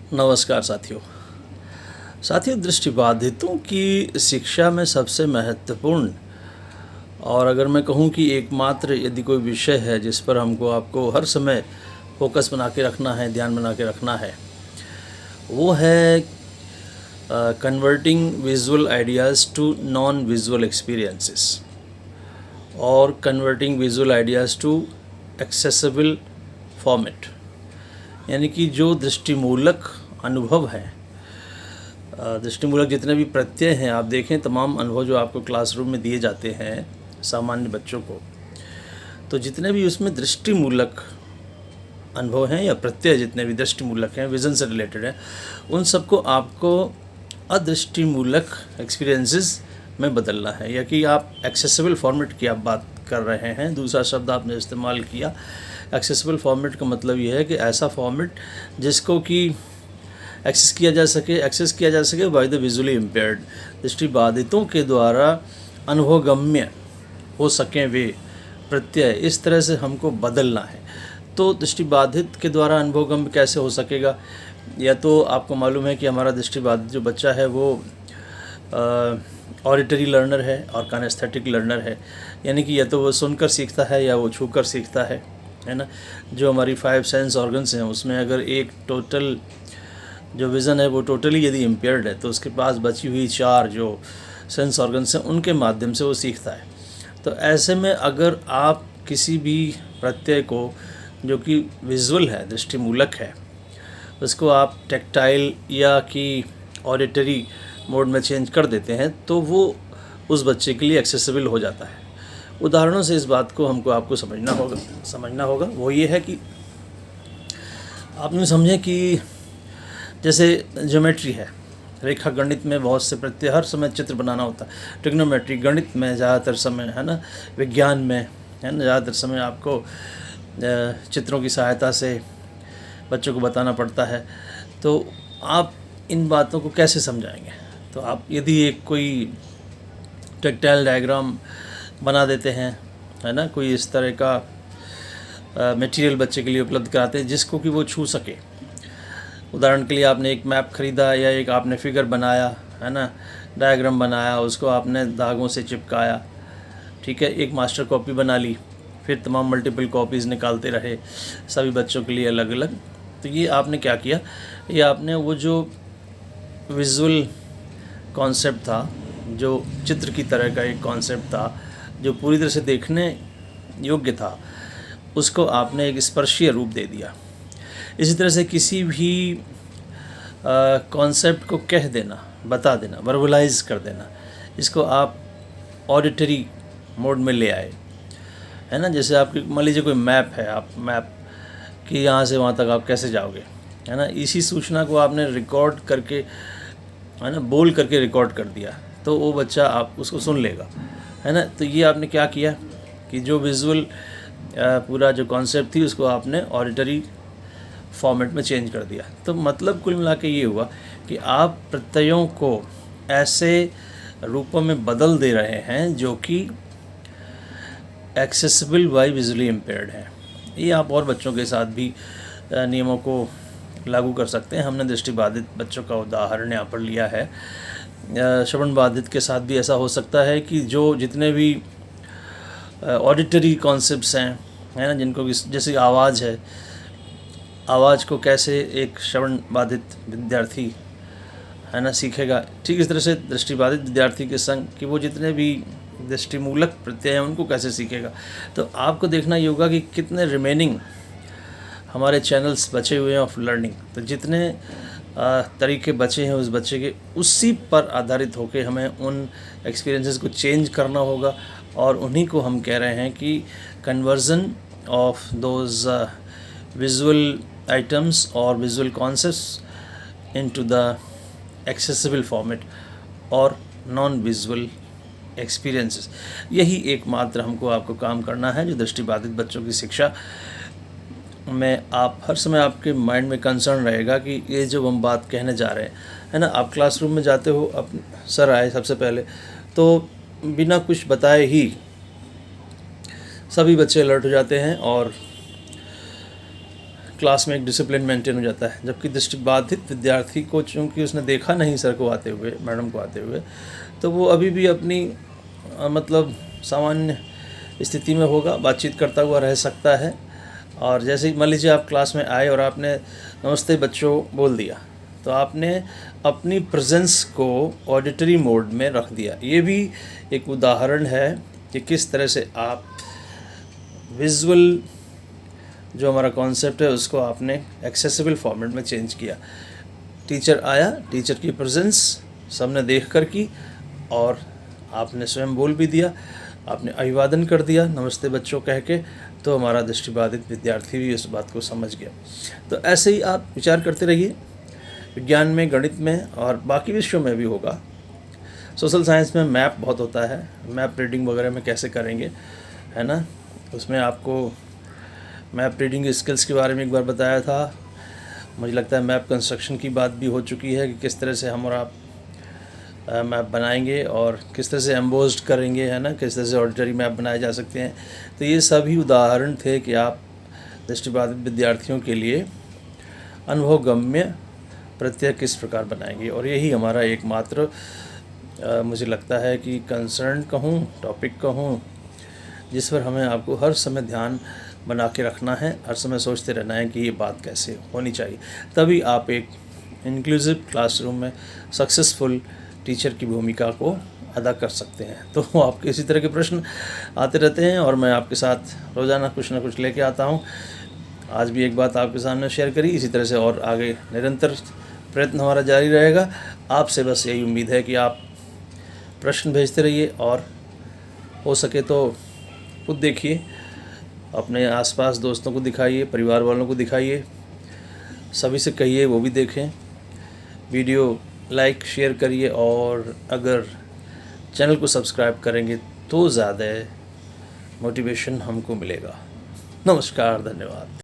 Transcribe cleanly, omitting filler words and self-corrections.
नमस्कार साथियों, दृष्टिबाधितों की शिक्षा में सबसे महत्वपूर्ण और अगर मैं कहूँ कि एकमात्र यदि कोई विषय है जिस पर आपको हर समय फोकस बना के रखना है, ध्यान बना के रखना है, वो है converting visual ideas to non visual experiences और converting visual ideas to accessible format. यानी कि जो दृष्टिमूलक अनुभव है, दृष्टिमूलक जितने भी प्रत्यय हैं, आप देखें तमाम अनुभव जो आपको क्लासरूम में दिए जाते हैं सामान्य बच्चों को, तो जितने भी उसमें दृष्टिमूलक अनुभव हैं या प्रत्यय जितने भी दृष्टिमूलक हैं, विज़न से रिलेटेड हैं, उन सबको आपको अदृष्टिमूलक एक्सपीरियंसेस में बदलना है। या कि आप एक्सेसिबल फॉर्मेट की आप बात कर रहे हैं, दूसरा शब्द आपने इस्तेमाल किया। एक्सेसिबल फॉर्मेट का मतलब ये है कि ऐसा फॉर्मेट जिसको कि एक्सेस किया जा सके बाय द विजुअली इम्पेयर्ड, दृष्टिबाधितों के द्वारा अनुभवगम्य हो सकें वे प्रत्यय, इस तरह से हमको बदलना है। तो दृष्टिबाधित के द्वारा अनुभवगम्य कैसे हो सकेगा? या तो आपको मालूम है कि हमारा दृष्टिबाधित जो बच्चा है वो ऑडिटरी लर्नर है और कानेस्थेटिक लर्नर है। यानी कि या तो वो सुनकर सीखता है या वो छूकर सीखता है ना। जो हमारी 5 सेंस ऑर्गन्स हैं उसमें अगर एक टोटल जो विज़न है वो टोटली यदि इम्पेयर्ड है तो उसके पास बची हुई 4 जो सेंस ऑर्गन्स हैं उनके माध्यम से वो सीखता है। तो ऐसे में अगर आप किसी भी प्रत्यय को जो कि विजुअल है, दृष्टिमूलक है, उसको आप टेक्टाइल या कि ऑडिटरी मोड में चेंज कर देते हैं तो वो उस बच्चे के लिए एक्सेसिबल हो जाता है। उदाहरणों से इस बात को आपको समझना होगा। वो ये है कि आप यूँ समझें कि जैसे ज्योमेट्री है, रेखा गणित में बहुत से प्रत्यय हर समय चित्र बनाना होता है। ट्रिग्नोमेट्री गणित में ज़्यादातर समय है ना, विज्ञान में है ना, ज़्यादातर समय आपको चित्रों की सहायता से बच्चों को बताना पड़ता है। तो आप इन बातों को कैसे समझाएंगे? तो आप यदि एक कोई टेक्टाइल डायग्राम बना देते हैं, है ना, कोई इस तरह का मटेरियल बच्चे के लिए उपलब्ध कराते हैं जिसको कि वो छू सके। उदाहरण के लिए आपने एक मैप ख़रीदा या एक आपने फिगर बनाया, है ना, डायग्राम बनाया, उसको आपने धागों से चिपकाया, ठीक है, एक मास्टर कॉपी बना ली, फिर तमाम मल्टीपल कॉपीज़ निकालते रहे सभी बच्चों के लिए अलग अलग। तो ये आपने क्या किया? ये आपने वो जो विजुअल कॉन्सेप्ट था, जो चित्र की तरह का एक कॉन्सेप्ट था जो पूरी तरह से देखने योग्य था, उसको आपने एक स्पर्शीय रूप दे दिया। इसी तरह से किसी भी कॉन्सेप्ट को कह देना, बता देना, वर्बलाइज कर देना, इसको आप ऑडिटरी मोड में ले आए, है ना। जैसे आपकी मान लीजिए कोई मैप है, आप मैप कि यहाँ से वहाँ तक आप कैसे जाओगे, है ना, इसी सूचना को आपने रिकॉर्ड करके, है ना, बोल करके रिकॉर्ड कर दिया तो वो बच्चा आप उसको सुन लेगा, है ना। तो ये आपने क्या किया कि जो विजुअल पूरा जो कॉन्सेप्ट थी उसको आपने ऑडिटरी फॉर्मेट में चेंज कर दिया। तो मतलब कुल मिला के ये हुआ कि आप प्रत्ययों को ऐसे रूपों में बदल दे रहे हैं जो कि एक्सेसिबल बाय विजुअली इम्पेयर्ड है। ये आप और बच्चों के साथ भी नियमों को लागू कर सकते हैं। हमने दृष्टिबाधित बच्चों का उदाहरण यहाँ पर लिया है। श्रवण बाधित के साथ भी ऐसा हो सकता है कि जो जितने भी ऑडिटरी कॉन्सेप्ट्स हैं, है ना, जिनको जैसे आवाज़ है, आवाज़ को कैसे एक श्रवण बाधित विद्यार्थी, है ना, सीखेगा, ठीक इस तरह से दृष्टिबाधित विद्यार्थी के संग कि वो जितने भी दृष्टिमूलक प्रत्यय हैं उनको कैसे सीखेगा। तो आपको देखना ये होगा कि कितने रिमेनिंग हमारे चैनल्स बचे हुए हैं ऑफ लर्निंग। तो जितने तरीके बचे हैं उस बच्चे के, उसी पर आधारित होकर हमें उन एक्सपीरियंसेस को चेंज करना होगा और उन्हीं को हम कह रहे हैं कि conversion of those visual items और visual concepts into the accessible format और नॉन विजुअल एक्सपीरियंसेस। यही एकमात्र आपको काम करना है जो दृष्टिबाधित बच्चों की शिक्षा में आप हर समय आपके माइंड में कंसर्न रहेगा कि ये जो हम बात कहने जा रहे हैं, है ना। आप क्लासरूम में जाते हो, अब सर आए सबसे पहले तो बिना कुछ बताए ही सभी बच्चे अलर्ट हो जाते हैं और क्लास में एक डिसिप्लिन मेंटेन हो जाता है। जबकि दृष्टिबाधित विद्यार्थी को चूँकि उसने देखा नहीं सर को आते हुए, मैडम को आते हुए, तो वो अभी भी अपनी मतलब सामान्य स्थिति में होगा, बातचीत करता हुआ रह सकता है। और जैसे ही मान लीजिए आप क्लास में आए और आपने नमस्ते बच्चों बोल दिया, तो आपने अपनी प्रेजेंस को ऑडिटरी मोड में रख दिया। ये भी एक उदाहरण है कि किस तरह से आप विजुअल जो हमारा कॉन्सेप्ट है उसको आपने एक्सेसिबल फॉर्मेट में चेंज किया। टीचर आया, टीचर की प्रेजेंस सबने देख कर की और आपने स्वयं बोल भी दिया, आपने अभिवादन कर दिया नमस्ते बच्चों कह के, तो हमारा दृष्टिबाधित विद्यार्थी भी इस बात को समझ गया। तो ऐसे ही आप विचार करते रहिए, विज्ञान में, गणित में और बाकी विषयों में भी होगा। सोशल साइंस में मैप बहुत होता है, मैप रीडिंग वगैरह में कैसे करेंगे, है ना। उसमें आपको मैप रीडिंग स्किल्स के बारे में एक बार बताया था। मुझे लगता है मैप कंस्ट्रक्शन की बात भी हो चुकी है कि किस तरह से हम और आप मैप बनाएंगे और किस तरह से एम्बोस्ड करेंगे, है ना, किस तरह से ऑडिटरी मैप बनाए जा सकते हैं। तो ये सभी उदाहरण थे कि आप दृष्टिबाधित विद्यार्थियों के लिए अनुभवगम्य प्रत्यय किस प्रकार बनाएंगे। और यही हमारा एकमात्र मुझे लगता है कि कंसर्न कहूँ, टॉपिक कहूँ, जिस पर हमें आपको हर समय ध्यान बना के रखना है, हर समय सोचते रहना है कि ये बात कैसे होनी चाहिए। तभी आप एक इंक्लूसिव क्लासरूम में सक्सेसफुल टीचर की भूमिका को अदा कर सकते हैं। तो आपके इसी तरह के प्रश्न आते रहते हैं और मैं आपके साथ रोज़ाना कुछ ना कुछ लेके आता हूँ। आज भी एक बात आपके सामने शेयर करी, इसी तरह से और आगे निरंतर प्रयत्न हमारा जारी रहेगा। आपसे बस यही उम्मीद है कि आप प्रश्न भेजते रहिए और हो सके तो खुद देखिए, अपने आसपास दोस्तों को दिखाइए, परिवार वालों को दिखाइए, सभी से कहिए वो भी देखें। वीडियो लाइक शेयर करिए और अगर चैनल को सब्सक्राइब करेंगे तो ज़्यादा मोटिवेशन हमको मिलेगा। नमस्कार, धन्यवाद।